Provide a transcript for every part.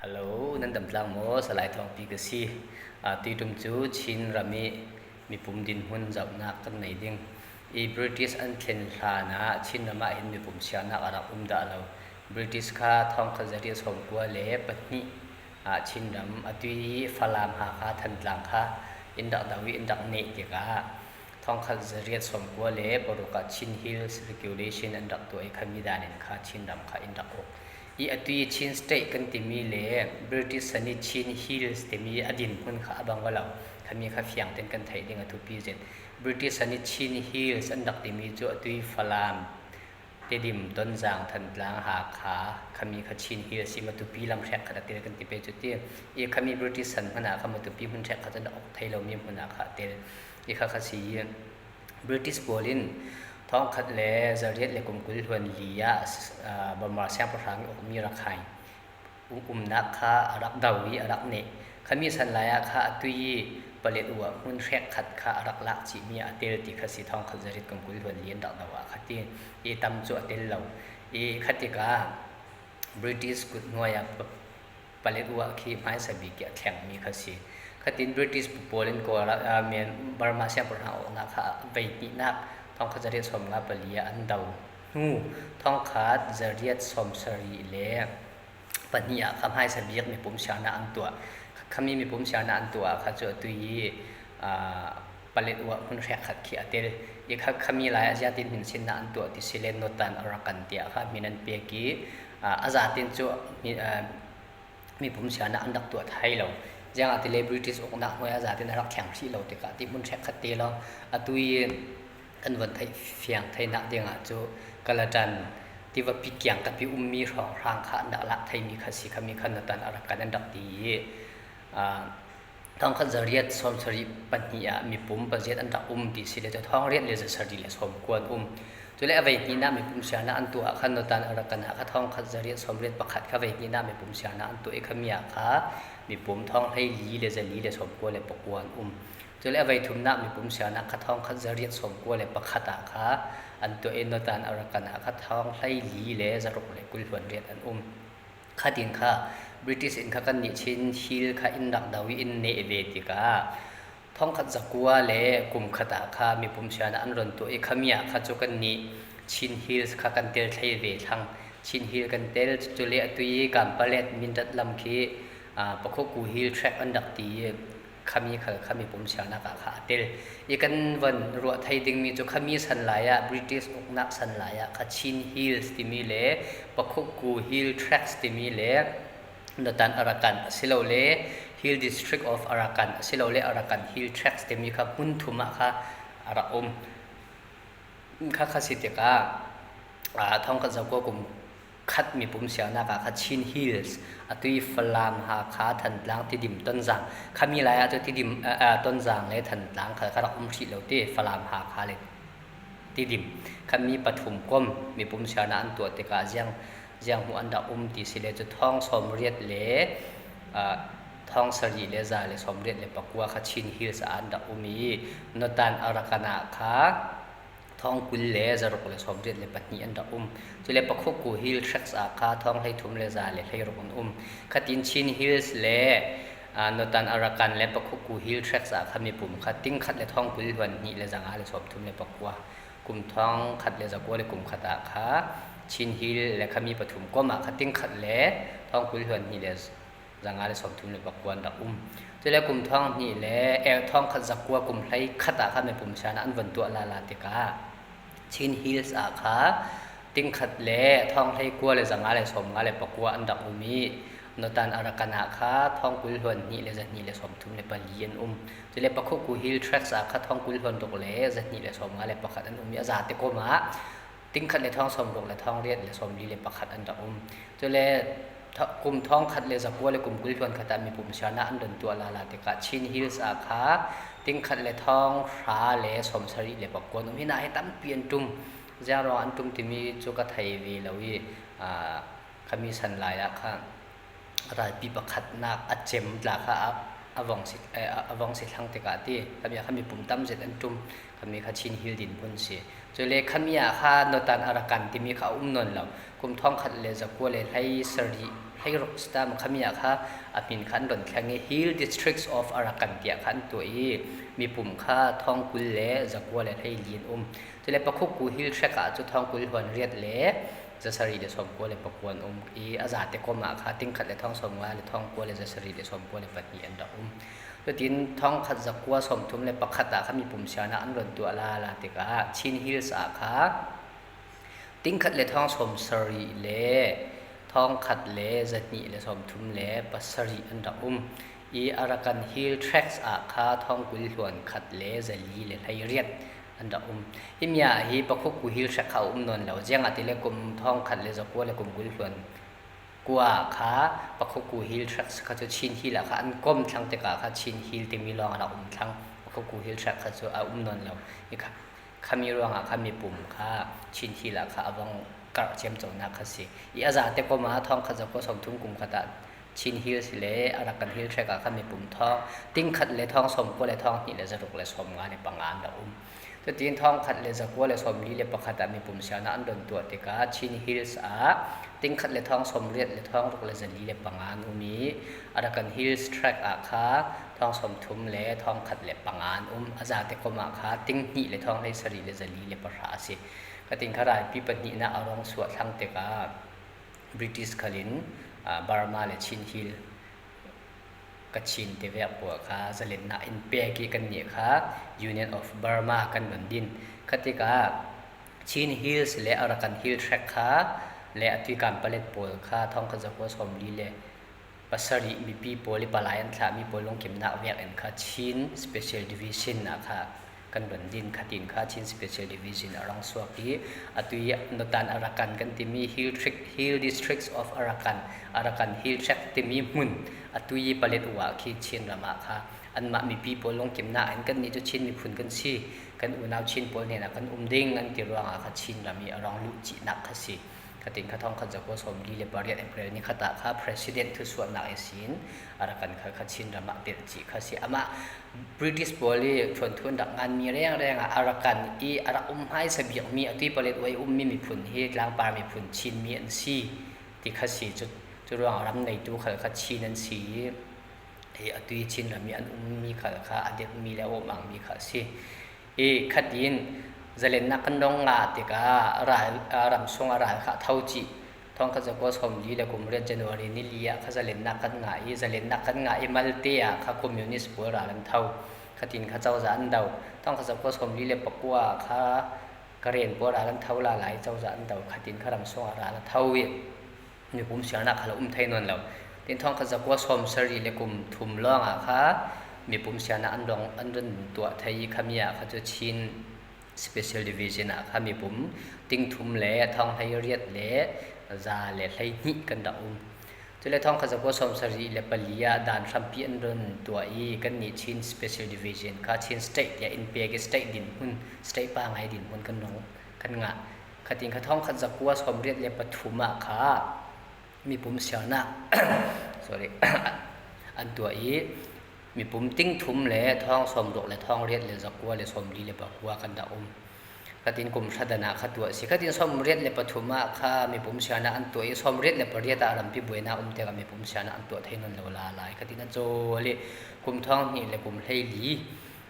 ฮัลโหลนั่นดำลังโมสลายทองปีกสีตีตุมจูชินรามีปุ่มดินหุ่นจับนักกันในดิ่งบริติชอันเข็นลานะชินรามาเห็นมีปุ่มเชียนักอารักดาเราบริติชข้าทองขจริยสมกัวเล่ปนิชินรำตุยฟลามหาข้าทันหลังข้าอินดักดาวิอินดักเนติกาทองขจริยสมกัวเล่ปรุกชินฮิลส์เรกูเลชันอันดักตัวขมิดานินข้าชินรำข้าอินดักอกตุยชินสเตย์กันติมีเล่บริติชสันนิชินฮิลส์ติมีอดินพุ่นข้าบังวะเราขมีข้าเฟียงเต็นกันไทยดิ่งตุปีเจนบริติชสันนิชินฮิลส์อันดักติมีจูตุยฟลามเตดิมต้นจางทันหลังหาขาขมีขชินฮิลสิมาตุปีลำแฉกขนาดเตลกันติเปจุดเตียขมีบริติชสันพนาขมาตุปีมันแฉกขจันออกไทยเรามีพนาขาเตลข้าขสีบริติชโบลินท้องขัดเล่จะเรียกเล็กกุลหวนลียบำมาเสียงประทังอกมีรักใครนักข้ารักดาวีรักเนขมีสันลายข้าตุยผลิตวัวหุ่นแฉกขัดข้ารักลักจีมีอเตลติขสีท้องขัดจะเรียกกุลหวนเลียนดอกดาวขัดตีตำจั่วเตลเราขัดติกาบริติชกุดงวยผลิตวัวขี้ไม้สบีเกียแข็งมีขสีขัดตินบริติชโปแลนด์ก็เมียนบำมาเสียงประทังอกนักข้าไปนินักท้องขจริยสมงาปลียอันดาวท้องขาดจริยสมสรีเล่ปนิยาคำให้สบีกมีปุ่มชานะอันตัวคำนี้มีปุ่มชานะอันตัวข้าจะตุยผลิตวัวคุณแรกขัดเขียเตลอีกคำมีหลายอาจารย์ตินหินสินนะอันตัวที่สิเลนโนตันอรักันเตียค่ะมีนันเปียกีอาจารย์ตินจูมีปุ่มชานะอันดับตัวไทยเรายังอาทิเลบริติชอกนักหัวอาจารย์ตินรักแข่งที่เราติกาที่มุนแรกขัดเตลเราตุยกันวันไทยเฟียงไทยนักเดียงจูกลจันที่ว่าปีเกียงกับปีมีรองร่างขันดักละไทยมีขสิขมีขนาดอารักกันดักดีท้องขจริยสมสรีปัญญามีปุ่มประเจตอันดับที่สิเลจะท้องเรียนเลจะสรีเลสมควรจุเลอวัยนี้น่ามีปุ่มเสียนะอันตัวขนาดอารักกันข้าท้องขจริยสมเรียนประคัดข้าวัยนี้น่ามีปุ่มเสียนะอันตัวขมีข้ามีปุ่มท้องให้ลีเลจะลีเลสมควรเลประกวนจุเลอวัยทุมน่ามีปุ่มเสียนะข้าท้องขจริยสมควรเลประคัดข้าอันตัวนตันอารักกันข้าท้องให้ลีเลจะรุกเลกุลวันเรียนอันข้าดินข้าบริติชอินข้ากันนิชินฮิลข้าอินดักดาวิอินเนเวติกาท้องขัดจักวัวเล่กุมขตาข้ามีปุ่มเชียนอันรอนตัวขมีข้าจุกันนิชินฮิลข้ากันเตลไทยเวทังชินฮิลกันเตลจุเลตุยกัมปะเลตมินดัดลำคีปะโคกูฮิลแทร็กอันดักตีขมีข้ามีปุ่มเชียนข้าเตลกันวันรัวไทยดึงมีจุขมีสันลายบริติชอกนักสันลายข้าชินฮิลสติมีเล่ปะโคกูฮิลแทร็กสติมีเล่นตันอารักันสิโลเล่ Hill District of Arakan สิโลเล่อารักัน Hill Tracks เต็มมีครับมุนทุมะค่ะอารักข้าข้าสิทธิ์ก้าท้องกันจะก็กุมคัดมีปุ่มเสียงนักคัดชิน Hills ตุยฟลามหาขาทันหลังที่ดิมต้นจางข้ามีหลายตัวที่ดิมต้นจางเลยทันหลังข้ารักที่เราที่ฟลามหาขาเลยที่ดิมข้ามีปฐุมก้มมีปุ่มเสียงนั้นตัวเตกายังหัวอันดับที่สิเลจะท้องสมเรียดเล่ท้องสรีเลจาเลสมเรียดเลปักว่าขชินฮิลส์อันดับมีนตันอารักนาขาท้องกุลเลจารุกเลสมเรียดเลปัตนีอันดับจุเลปักคุกูฮิลทรักส์อาขาท้องให้ทุมเลจาเลให้รุกขตินชินฮิลส์เลนตันอารักันเลปักคุกูฮิลทรักส์อาขามีปุ่มขัดติ้งขัดเลท้องกุลวันนี้เลจางาเลสมทุมเลปักว่ากุมท้องขัดเลจากัวเลกุมขัดอาขาชินฮิลและขมีปฐุมก็มาขัดติ้งขัดเล่ท้องกุลหวนนี่เลยจังอาเลสมทุนเลยปักวันดักจะเรียกกลุ่มท้องนี่แหละท้องขัดจักวัวกลุ่มไรขัดอาข้าในปุ่มชานะอันวันตัวลาติกาชินฮิลส์อาขาติ้งขัดเล่ท้องไรกัวเลยจังอาเลสมอาเลปักวันดักมีนตันอารักันอาขาท้องกุลหวนนี่เลยจันนี่เลยสมทุนเลยปลียนจะเรียกปักคุกูฮิลทรัคส์อาขาท้องกุลหวนตกเล่จันนี่เลยสมอาเลปักขัดอันยาจาติโกมาติ้งขัดเลยท้องสมรกเลยท้องเรียดเลยสมลีเลยปักขัดอันดับจะเรียกกลุ่มท้องขัดเลยจากวัวเลยกลุ่มกุลชวนขัดมีปุ่มชนะอันดนตัวลาติกาชินฮิลส์อาขาติ้งขัดเลยท้องขาเลยสมสรีเลยปักกวนมีน่าให้ตั้มเปลี่ยนจุ่มจะรออันจุ่มที่มีจุกไทยวีแล้วขมีสันลายละค่ะอะไรปีปักขัดนักอัจเจมละค่ะอวงสิทั้งติกาที่ขมีปุ่มตั้มเสร็จอันจุ่มขมีขัดชินฮิลดินพุ่นเสียจะเลยขมีข้านตันอารักันที่มีเขานนเรากุมท้องขัดเลยจากวัวเลยให้สรี ให้รกสตามขมีค่ะอภินขันดนแข่ง Hill Districts of Arakan เตียขันตัวมีปุ่มค่าทองกุลเล่จักวัวเล่ให้ลีนจะเลยประคุกู Hill Track จุดทองกุลหวนเรียดเล่จะสรีเดสมกัวเล่ประกวนอาจารย์เตก็มาค่ะติ้งขัดเล่ทองสมว่าเล่ทองกัวเล่จะสรีเดสมกัวเล่ปฏิอันดาตัวดินทองขัดจักวัวสมทุมเล่ประคัตตาเขามีปุ่มเสียนะอันดนตัวลาติกาชิน Hills ค่ะติ้งขัดเล่ทองสมสรีเล่ทองขัดเล่จัดนี่เล่สมทุมเล่ปัสรีอันดาอารักัน Hill Tracks ค่ะทองกุลหวนขัดเล่จะลีเล่ให้เรียดอันดาฮิมยาฮีประคุกู Hill Track เขานนแล้วเจียงอติเล่กุมทองขัดเล่จักวัวเล่กุมกุลหวนกัวค่ะประคุกู Hill Tracks เขาจะชินฮีละค่ะอันก้มทั้งเตกะค่ะชินฮีลเตมีรองเราทั้งประคุกู Hill Track เขาจะนนแล้วนี่ค่ะขามีรองขามีปุ่มค่ะชินฮีละค่ะอวังกระเจียมจงนักค่ะสิอาจารย์เตก็มาทองขัดจักวัวสมทุมกุมขัดชินฮิลสิเล่อารักันฮิลเทรกข้ามีปุ่มทองติ้งขัดเล่ทองสมกัวเล่ทองนี่เล่จะรุกเล่สมงานในปังงานดาตัวตีนทองขัดเล่จะกัวเล่สมลีเล่ประคัตมีปุ่มเสียนะอันโดนตัวติกาชินฮิลส์ติ้งขัดเล่ทองสมเรียดเล่ทองรุกเล่จะลีเล่ปังงานมีอารักันฮิลส์เทรกค่ะทองสมทุมเล่ทองขัดเล่ปังงานอาจารย์เตก็มาค่ะติ้งนี่เล่ทองเล่สรีเล่จะลีเล่ประราสิกติงขรายปีปนินะอารมณ์สวดทั้งเตกาบริติชคลินบาร์มาเลชินฮิลกัชินเทเวปัวค่ะจะเล่นนะอินเปียกีกันเนี่ยค่ะ Union of Burma กันบันดินคติกาชินฮิลส์และอารักันฮิลแทร็กค่ะและอธิการผลิตปัวค่ะท่องขจักรวสมลีและปัสรีมีปีโพลิปลายันค่ะมีโพลงเข็มนาเวียกันค่ะชิน Special Division นะคะกันบันดินขัดินค่ะชิน Special Division อรังสวกีอตุยนตันอารักันกันที่มี Hill Districts of Arakan อารักัน Hill Track ที่มีมุนอตุยผลิตว่าขีดชินละมาค่ะอันมามีปีโพลงเข็มนาอันกันนี้จะชินมีผุนกันซีกันอุณาวชินโพลเนี่ยนะกันดิ่งอันที่รองอาคัดชินละมีอรังลุจินักค่ะสิขติงขท่องขจักรวสมดีเลบารีเอ็มเพลนี่ขตาค่ะ President ทุส่วนนักเอสินอารักันค่ะชินละมาเด็ดจีค่ะสิอามา British โพลีชวนทุนดักงานมีแรงอารักันอารัให้สบียงมีอตุยผลิตไว้มีผุนเฮกลางปามีผุนชินมีอันซีที่ค่ะสิจุดรองรำในตัวค่ะชินอันซีอตุยชินละมีอันมีค่ะอเด็กมีแล้วมังมีค่ะสิขัดยินจะเล่นนักกันดงงาติการายรำทรงอะไรค่ะเท่าจีท้องเขาจะก็สมดีเลยกุมเรียนจันวารีนิลียเขาจะเล่นนักกันงาจะเล่นนักกันงามัลเตียค่ะคอมมิวนิสต์ปัวราลันเท่าขัดินเขาเจ้าจะอันเดาท้องเขาจะก็สมดีเลยปกว่าค่ะกระเรียนปัวราลันเท่าละหลายเจ้าจะอันเดาขัดินเขารำทรงอะไรลันเท่านี่ผมเสียนักเขาไทยนวลแล้วทีท้องเขาจะก็สมสรีเลยกุมทุ่มล่องค่ะมีผมเสียนักอันดงอันรุ่นตัวไทยขมีเขาจะชินSpecial Division ค่ะมีผมติ้งทุ่มเล่ทองให้เรียดเล่ซาเล่ให้นิกันดาจุดเล่ทองขจักรสมสรีเล่ปลียดานรัมพีอันดนตัวกันนี่ชิน Special Division ค่ะชิน State อย่าอินเปียก State ดินหุ่น State ป้าไงดินหุ่นกันน้องกันงะขติงขทองขจักรสมเรียดเล่ปฐุมะค่ะมีผมเสียนะ sorry อันตัวมีปุ่มติ้งทุ่มเล่ท้องสมดกเล่ท้องเรียดเล่จักวัวเล่สมดีเล่ปะกัวกันดาขตินกุมชัดนาขตัวสิขตินสมเรียดเล่ปฐุมะค่ะมีปุ่มเสียนะอันตัวสมเรียดเล่ปเรียดอารัมพิบุยนาเตกมีปุ่มเสียนะอันตัวไทยนนเลวลาลายขตินโจเล่กุมท้องนี่เล่กุมเฮลี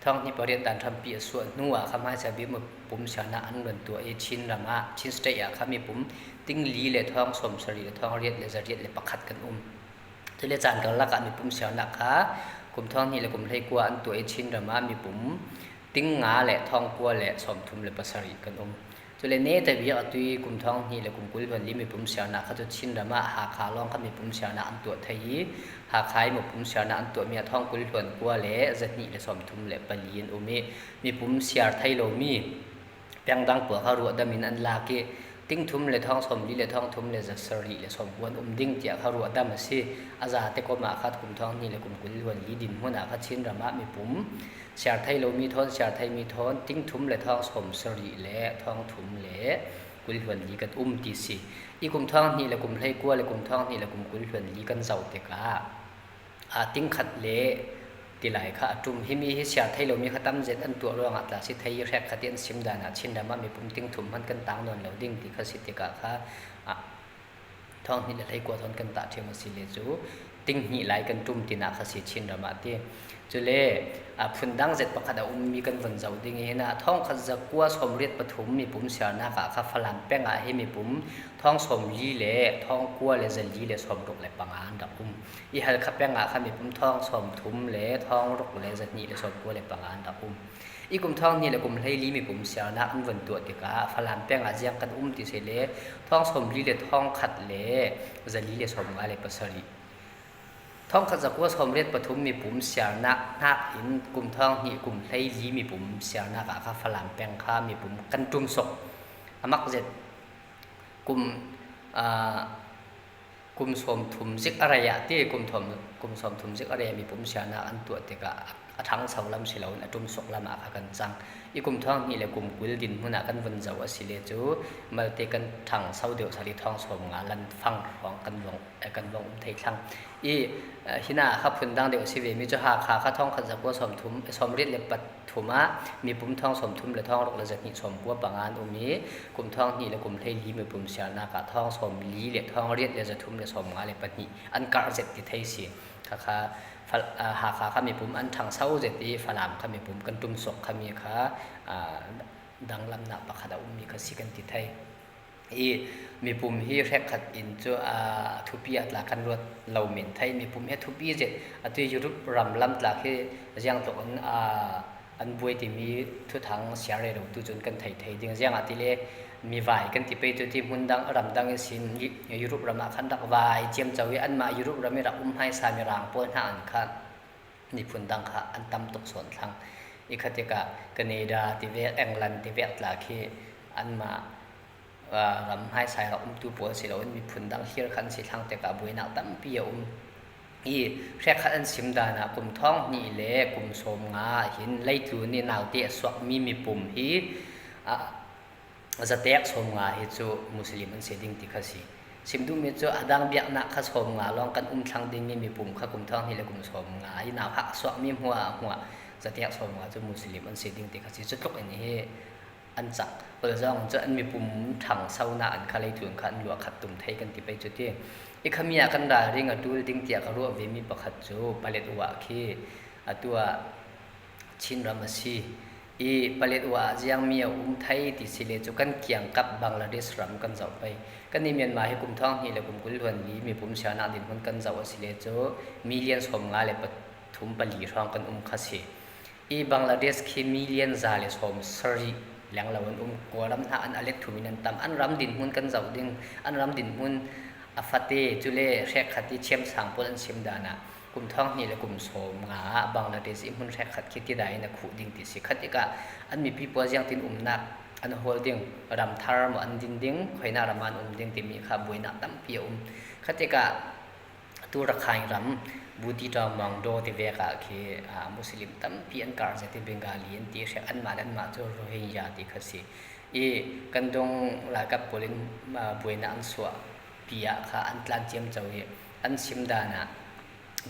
ท้องนี่ปเรียดดันทำปีส่วนนัวขมาจะบีมือปุ่มเสียนะอันเงินตัวชินรามาชินสเตียค่ะมีปุ่มติ้งลีเล่ท้องสมสรีเล่ท้องเรียดเล่จะเรียดเล่ประคัดกันจะเล่จานกันละกันมีปุ่มเสียนะค่ะกุมท้องนี่แหละกุมให้กัวอันตัวชินรามามีปุ่มติ้งงาแหละท้องกัวแหละสมทุมแหละปัสริกันจุเลเนแต่เบียตุยกุมท้องนี่แหละกุมกุลพันลีมีปุ่มเสียนะเขาจะชินรามาหาขาลองเขามีปุ่มเสียนะอันตัวไทยหาขายมีปุ่มเสียนะอันตัวมีท้องกุลพันกัวแหละจัดนี่แหละสมทุมแหละปลีนมีปุ่มเสียไทยโลมีเพียงดังปัวเขารัวดามินอันลาเกติ้งทุ่มเลยท้องสมดีเลยท้องทุ่มเลยจะสรีเลยสมควรดิ้งเจ้าเขารัวดามาสิอาจารย์เตก็มาคัดกุมท้องนี่เลยกุมกุลวันลีดินหัวหน้าคัดชินรามามีปุ่มเสียไทยโลมีทอนเสียไทยมีทอนติ้งทุ่มเลยท้องสมสรีเลยท้องทุ่มเลยกุลวันลีกันตีสิอีกุมท้องนี่เลยกุมให้กัวเลยกุมท้องนี่เลยกุมกุลวันลีกันเจ้าเตกาติ้งขัดเลยตีไหลค่ะจุ่มที่มีเสียไทยเรามีขัดตั้มเจ็ดอันตัวรองอัตราสิไทยแรกขัดเตียนซิมดานาชินดามามีปุ่มติ้งถุ่มมันกันต่างนวลเหลาดิ้งที่ขสิติกาค่ะท ท้องนี่ละให้กว่าทนกันตะเทียมสิเลจูติ้งนี่หลายกันจุ่มตินาขสิชินระมาตีจุเลพุนดังเจ็ดประคดมีกันวันเจ้าดิ่งเห็นท้องขจักกัวสมเรียดปฐมมีปุ่มเสียนากะข้าฝรั่งแป้งให้มีปุ่มท้องสมยีเล่ท้องกัวเล่จะยีเล่สมรุกเล่ปังอันดับอีฮัลข้าแป้งข้ามีปุ่มท้องสมทุมเล่ท้องรุกเล่จะนี่เล่สมกัวเล่ปังอันดับอีกลุ่มท้องนี่แหละกลุ่มให้ลีมีปุ่มเสียนักอันวันตัวติกาฝรั่งแป้งอาเจียงกันติเสเลท้องสมลีเล่ท้องขัดเล่จะลีเล่สมงาเล่ปัสสรีท้องขจักว่าสมเร็จปฐมมีปุ่มเสียนักอินกลุ่มท้องนี่กลุ่มให้ลีมีปุ่มเสียนักข้าฝรั่งแป้งข้ามีปุ่มกันจุ่มศกมักเจ็ดกลุ่มสมทุมซิกอะไรอะที่กลุ่มสมทุมซิกอะไรมีปุ่มเสียนักอันตัวติกาทั้งสาวลำเสลาวนจุ่มศกลำอากันจังอีกลุ่มท้องนี่แหละกลุ่มกุลดินหุ่นกันวันเจ้าสิเลจูมาเตกันทั้งสาวเดียวสาริท้องสมงาลันฟังของกันวงไทยทั้งอีหินาขับพุนดังเดียวสิเวมิจหาขาข้าท้องขันจักว่าสมทุมสมฤทธิ์เล็บปัทุมะมีปุ่มท้องสมทุมและท้องรกและจักนิสมกัวบางอันมีกลุ่มท้องนี่และกลุ่มไทยลีมีปุ่มเสียนากาท้องสมลีและท้องฤทธิ์และจักทุมและสมงาและปัตนิอันการเจ็ดติไทยสิข้าหาขามีปุ่มอันทางเศร้าเจ็ดที่ฝรั่งมีปุ่มกันตุ่มศกมีขาดังลำหนักปะขดามีขสิกันติไทยมีปุ่มฮีแรกขัดอินจูทุบีอัตลากันรถเหล่าเหม็นไทยมีปุ่มเฮทุบีเจ็ดที่ยุโรปรำลำตลาที่ยังตกอันบวยที่มีทุกทางเสียเร็วตุจนกันไทยดึงยังอัติเลมีวายกันที่ไปตัวที่มุนดังรำดังสินยุโรปรำขันดักวายเจียมเจ้าอันมายุโรปรำไม่รักให้สามีรางปนหาอันขันนี่พุนดังค่ะอันตำตกส่วนทางอีกขติกาแคนาดาที่เวสอังกฤษที่เวสลาคีอันมารำให้สายเราตูปัวสิเรามีพุนดังเฮียขันสิทางแต่กาบุยนักตั้มปีอีแค่ขันสิมดานะกลุ่มท้องนี่เล่กลุ่มสมงาหินไล่ตูนี่นาวเตะสวกมีปุ่มฮีจะเตะสมงาฮิจูมุสลิมอันเสดิ้งติคสีสิมดูมีจูอดังเบียกนักข้าสมงาลองกันทางดิ้งมีปุ่มข้ากลุ่มท้องนี่เล่กลุ่มสมงาอีนาวหักสวกมีหัวจะเตะสมงาจูมุสลิมอันเสดิ้งติคสีจุดตกอันนี้อันจักจองจะอันมีปุ่มถังเศร้าหน้าอันคาเลยถึงขันหลวขัดตุ่มไทยกันที่ไปจุดที่อีกขมีอากันดาริงดูดิ้งเตียกรัวเวมีประคัดจูปาเลตวะคีตัวชินรามาซีปาเลตวะยังมีไทยที่สิเลจุกันเกี่ยงกับบังลาเทศรำกันเจ้าไปกันนี่เมียนมาให้กลุ่มท้องนี่และกลุ่มกุลวันนี้มีปุ่มชานาดินคนกันเจ้าสิเลจูมิเลียนสมงาเลปทุมปลีรองกันคาสีบังลาเทศคีมิเลียนซาเลสมสรีหลังเรากัวรำท่าอันอเล็กทุมินันตามอันรำดินหุ่นกันเจ้าดิ้งอันรำดินหุ่นอาฟาเตจุเล่แรกขัดที่เชื่อมสังปนเชื่อมดานะกลุ่มท้องนี่และกลุ่มสมงาบังลาเทศหุ่นแรกขัดคิดที่ใดนะขู่ดิ้งติดสิขัดที่กะอันมีปีปัวยังตินนักอันโฮลดิ้งรำทาร์มอันดินดิ้งคอยน่ารำมันดิ้งที่มีข้าบุยนักตั้มเปียขัดที่กะตัวระคายรำบูติดามองโดที่เวกาคือมุสลิมตั้มเพียนการเสติเบงกาลีนที่เชื่ออันมาจูโรฮิงญาที่ขัดสิกันดงหลายกับปุรินบุยนักอันสวะปียค่ะอันตรานเจียมเจ้าอันซิมดานะ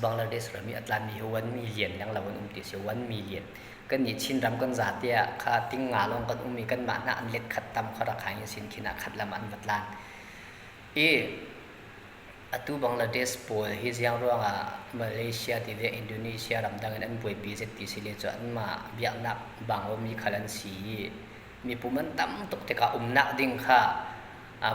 บังลาเทศเรามีอัตรามี1 มิลเลียนยังเราติดเสีย1 มิลเลียนกันนี่ชินรำกันจัดเนี่ยค่ะติ้งงาลงกันมีกันมาหน้าอันเล็กขัดตำขรักหายสินขินาขัดละมันบัดลานatu Bangladesh pol hi jiang ronga Malaysia ti ve Indonesia ramdang an boi bi je ti sile cho an ma biak nak bango mi khalan si mi puman tam tok te ka umna ding kha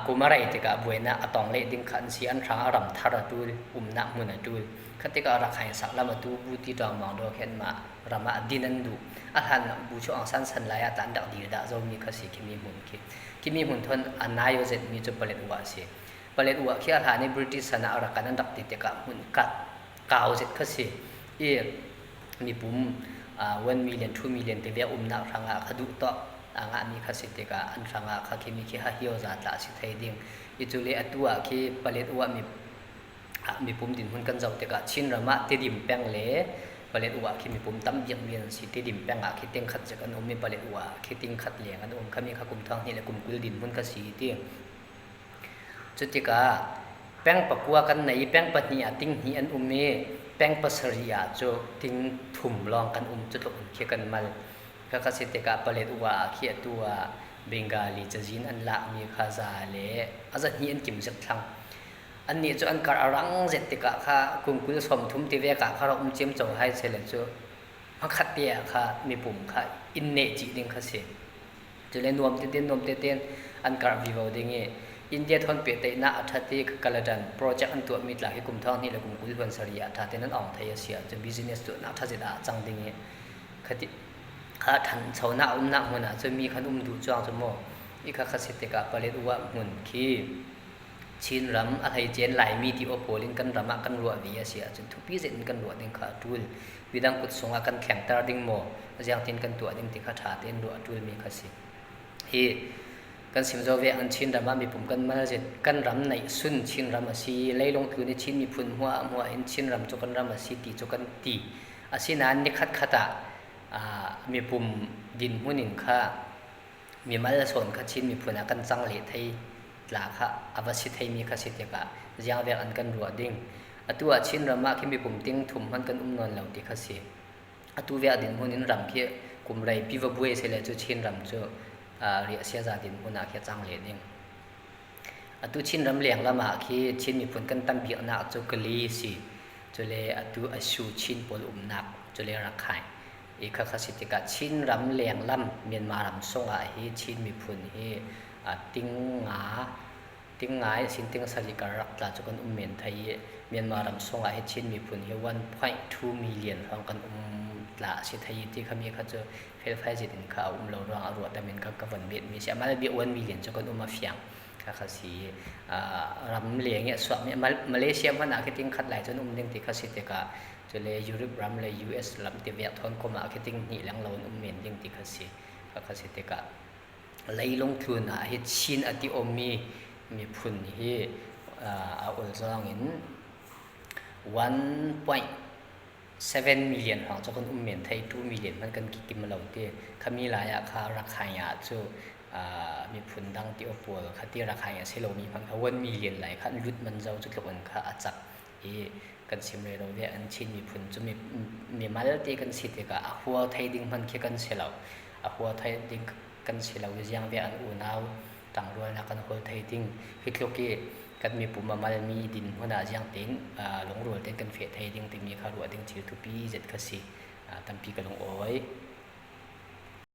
kumarai te ka buena atong le ding khan si an thang ram thara tu umna muna tu khate ka rakhai saklama tu buti dang mang do khen ma rama dinan du athan bu cho ang san san la ya tan dak di da zo mi khasi kimi mun thon anayo jet mi cho palet wa siปเลตัวขี้อาหารในบริติสนาอรักันนั้นดักติดกับหุ่นกัดกาวเสร็จก็สิมีปุ่ม1 มิลเลียน2 มิลเลียนแต่เวียนักรังขดุต่องานมีขสิทธิ์กับอันรังขคิมีขี้หาหิวจัดละสิทธิ์ดิ่งจุเลตัวขี้ปเลตัวมีปุ่มดินหุ่นกันเจ้าแต่กับชินระมะติดิมแป้งเล่ปเลตัวขี้มีปุ่มตั้มเยี่ยมเยียนสิติดิมแป้งขี้เต็งขัดจากกันมีปเลตัวขี้ติงขัดเหลี่ยงกันขมีขกุมทองนี่แหละกุมกุลดินหุ่นกสิทธิ์จุดที่กาแป้งปักวัวกันในแป้งปัตนีติ้งหีอันเมแป้งปัสริยาโจติ้งถุ่มลองกันจุดลงเขี่ยกันมาก็กสิทธิ์กาปเลตัวเขี่ยตัวเบงกาลีจะจินอันละมีคาซาเลอาจจะหีอันกิมจักทัง อันนี้จะอันการรังเจ็ดติกะค่ะกุมกุลสมทุมติเวกะค่ะเราจิ้มโจให้เสร็จแล้วจะมันขัดเดียค่ะมีปุ่มค่ะอินเนจิดิ้งค่ะเสียจะเล่นนวมเต้นนวมเต้นอันการวิวดิ้งเงี้ยอินเดียทนเปียเตน่าอัฐติกาลดันโปรเจกต์อันตัวมีหลายกลุ่มท้องนี่และกลุ่มกุลวันสริยะท่าเต้นนั้นออกไทยเสียจะบิสเนสตัวน่าทัศน์จังดิ้งเงี้ยคติค่ะทันชาวนาหน้าหัวน่ะจะมีขันดูจ้างจะโม่อีกค่ะขัดเสติกะผลิตว่าหุ่นขี้ชินรำอะไรเจนหลายมีที่โอโปลินกันรำกันรัววิเสียจนทุกปีเสร็จกันรัวดิ้งขาดูลวิดังกุศลกันแข่งตาดิ้งโมยังเต้นกันตัวดิ้งติขาถาเต้นรัวดูลมีขสิฮีกันสิมโจเวอันชินรำมีปุ่มกันมาเจ็ดกันรำในสุนชินรำสีไล่ลงทุนในชินมีพุ่นหัวเห็นชินรำจกันรำสีตีจกันตีอาศินันนิขัดขตามีปุ่มดินหุ่นินข้ามีมาลส่วนขัดชินมีพุ่นกันจังเลทให้หลาค่ะอวสิทให้มีขสิทธิ์กะยังเวอันกันรัวดิ้งตัวชินรำที่มีปุ่มติ้งทุ่มมันกันนอนเหล่าที่ขสิตัวเวดินหุ่นินรำเพียกุมไรพิวบุยเสร็จแล้วจะชินรำจะเรียเสียจาดินหุ่นอาเขียจังเลดิ้งตัวชินรำเลี้ยงละมาที่ชินมีพุ่นกันตั้งเบียนักจะกลีสิจะเลยตัวสูชินปลุมนักจะเลยรักใครอีกขสิทธิ์กะชินรำเลี้ยงลำเมียนมารำส่งให้ชินมีพุ่นให้ติ้งงาสินติ้งสริการักลาจุกันเมียนไทยเมียนมารำส่งให้ชินมีพุ่นให้ 1.2 million ฟังกันลาสิไทยที่เขามีเขาจะเฟลไฟจิตนเขาเราลองอรวดแต่เมียนก็กวนเบียดมีเสียมาเลยเบีย1 million จุกันมาเฟียงค่ะสิรำเลี้ยงเนี่ยส่วนมาเลเซียมันอาจจะติ้งขัดไหลจนดิ้งติดขสิทธิ์กะจะเลยยุโรปรำเลย US รำติเวียดทนก็มาอาจจะติ้งนี่หลังเราเมียนดิ้งติดขสิทธิ์กะไล่ลงทุนให้ชินอติอมีพุ่นที่อุลซองอิน 1.7 million ของเจ้าคนเมียนไทย2 million มันกันกินมาเราเตี้ยเขามีหลายราคาจูมีพุ่นดังที่โอปัวเขาที่ราคาเซโลมีพังเขา1 million หลายคันรุดมันเจ้าจุดกับอันเขาอาจักกันซิมเลยเราเนี่ยอันชินมีพุ่นจะมีมาแล้วที่กันสิทธิ์ก็หัวไทยดิ้งมันแค่กันเซโลหัวไทยดิ้งกันเสียเราอย่างเวียนอูนาวต่างรัวนักกันคนไทยทิ้งฮิตโลกีกันมีปุ่มมาลมีดินหัวหน้าอย่างเต็งหลงรัวเต็งกันเฟียไทยทิ้งติมีข้าวรัวเต็งชิลทุปีเจ็ดกสิตั้มปีกันลงโอ้ย